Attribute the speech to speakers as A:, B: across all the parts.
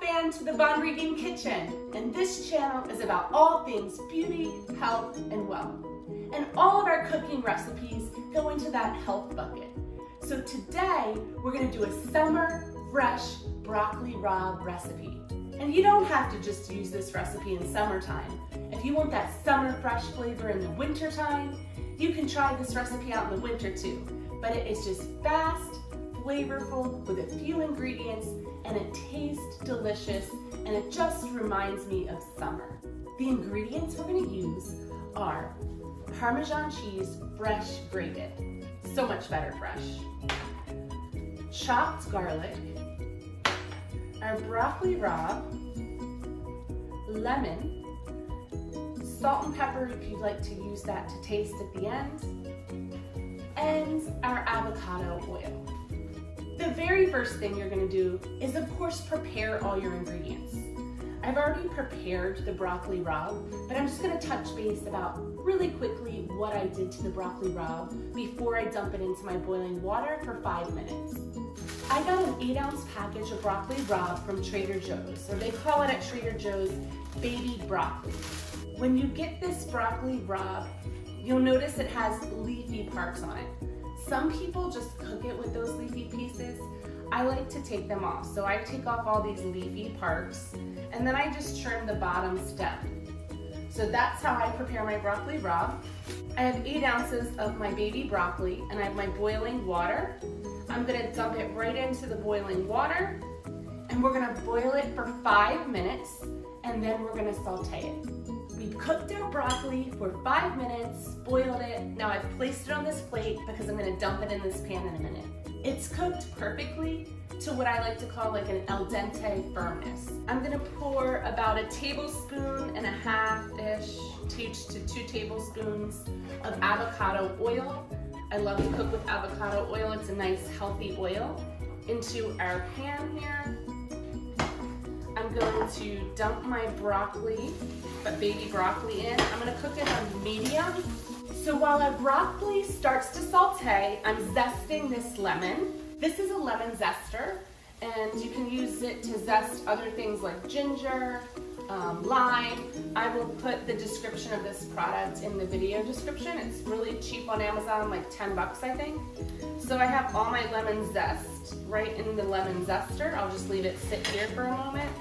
A: again to the Bon Reading Kitchen, and this channel is about all things beauty, health, and well. And all of our cooking recipes go into that health bucket. So today, we're gonna do a summer fresh broccoli rabe recipe. And you don't have to just use this recipe in summertime. If you want that summer fresh flavor in the wintertime, you can try this recipe out in the winter too. But it is just fast, flavorful, with a few ingredients, and it tastes delicious, and it just reminds me of summer. The ingredients we're gonna use are Parmesan cheese, fresh grated. So much better fresh. Chopped garlic, our broccoli rabe, lemon, salt and pepper if you'd like to use that to taste at the end, and our avocado oil. The very first thing you're gonna do is, of course, prepare all your ingredients. I've already prepared the broccoli rabe, but I'm just gonna touch base about really quickly what I did to the broccoli rabe before I dump it into my boiling water for 5 minutes. I got an 8-ounce package of broccoli rabe from Trader Joe's, or they call it at Trader Joe's baby broccoli. When you get this broccoli rabe, you'll notice it has leafy parts on it. Some people just cook it with those leafy pieces. I like to take them off. So I take off all these leafy parts, and then I just trim the bottom stem. So that's how I prepare my broccoli rabe. I have 8 ounces of my baby broccoli, and I have my boiling water. I'm gonna dump it right into the boiling water, and we're gonna boil it for 5 minutes, and then we're gonna saute it. We've cooked our broccoli for 5 minutes, boiled it. Now I've placed it on this plate because I'm gonna dump it in this pan in a minute. It's cooked perfectly to what I like to call like an al dente firmness. I'm gonna pour about 1.5 tablespoons-ish to 2 tablespoons of avocado oil. I love to cook with avocado oil. It's a nice healthy oil. Into our pan here. I'm going to dump my broccoli, baby broccoli in. I'm gonna cook it on medium. So while our broccoli starts to saute, I'm zesting this lemon. This is a lemon zester, and you can use it to zest other things like ginger, lime. I will put the description of this product in the video description. It's really cheap on Amazon, like 10 bucks I think. So I have all my lemon zest right in the lemon zester. I'll just leave it sit here for a moment.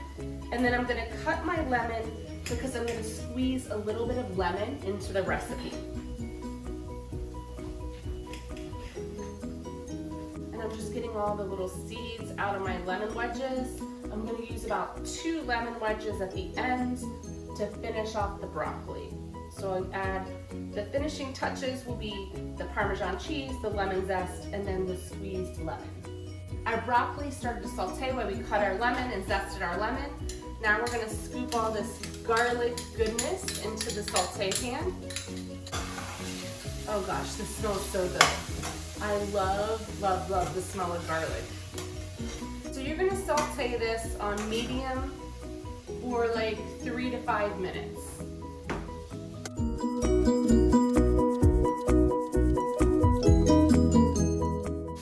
A: And then I'm gonna cut my lemon because I'm gonna squeeze a little bit of lemon into the recipe. And I'm just getting all the little seeds out of my lemon wedges. I'm gonna use about 2 lemon wedges at the end to finish off the broccoli. So I add, the finishing touches will be the Parmesan cheese, the lemon zest, and then the squeezed lemon. Our broccoli started to saute while we cut our lemon and zested our lemon. Now we're gonna scoop all this garlic goodness into the saute pan. Oh gosh, this smells so good. I love, love, love the smell of garlic. So you're gonna saute this on medium for like 3 to 5 minutes.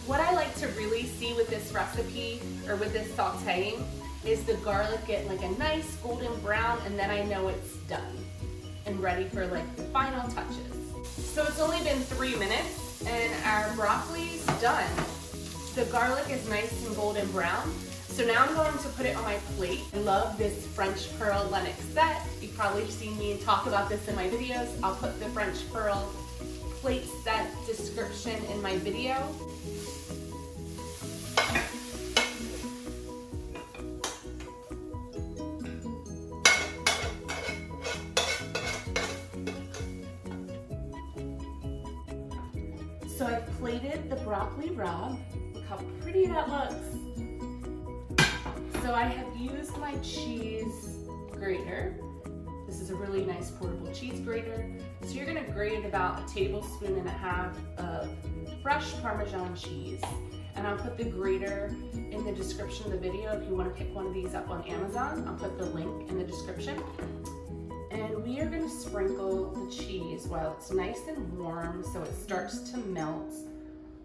A: What I like to really see with this recipe, or with this sauteing, is the garlic get like a nice golden brown, and then I know it's done and ready for like the final touches. So it's only been 3 minutes and our broccoli's done. The garlic is nice and golden brown. So now I'm going to put it on my plate. I love this French pearl Lennox set. You've probably seen me talk about this in my videos. I'll put the French pearl plate set description in my video. So I've plated the broccoli rabe. Look how pretty that looks. So I have used my cheese grater. This is a really nice portable cheese grater. So you're gonna grate about 1.5 tablespoons of fresh Parmesan cheese. And I'll put the grater in the description of the video if you wanna pick one of these up on Amazon. I'll put the link in the description. And we are gonna sprinkle the cheese while it's nice and warm so it starts to melt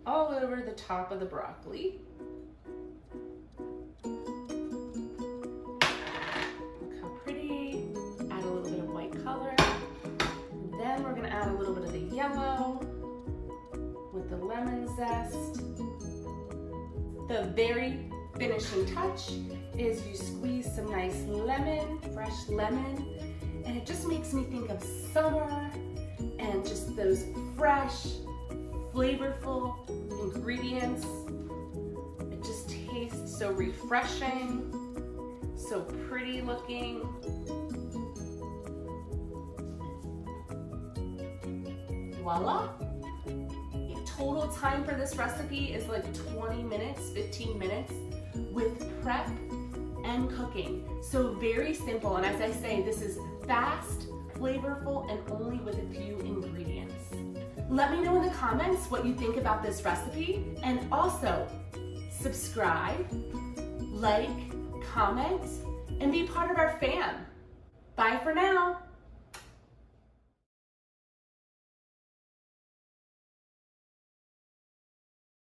A: all over the top of the broccoli. zest. The very finishing touch is you squeeze some nice lemon, fresh lemon, and it just makes me think of summer and just those fresh, flavorful ingredients. It just tastes so refreshing, so pretty looking. Voila! Total time for this recipe is like 20 minutes, 15 minutes with prep and cooking. So very simple, and as I say, this is fast, flavorful, and only with a few ingredients. Let me know in the comments what you think about this recipe, and also subscribe, like, comment, and be part of our fam. Bye for now.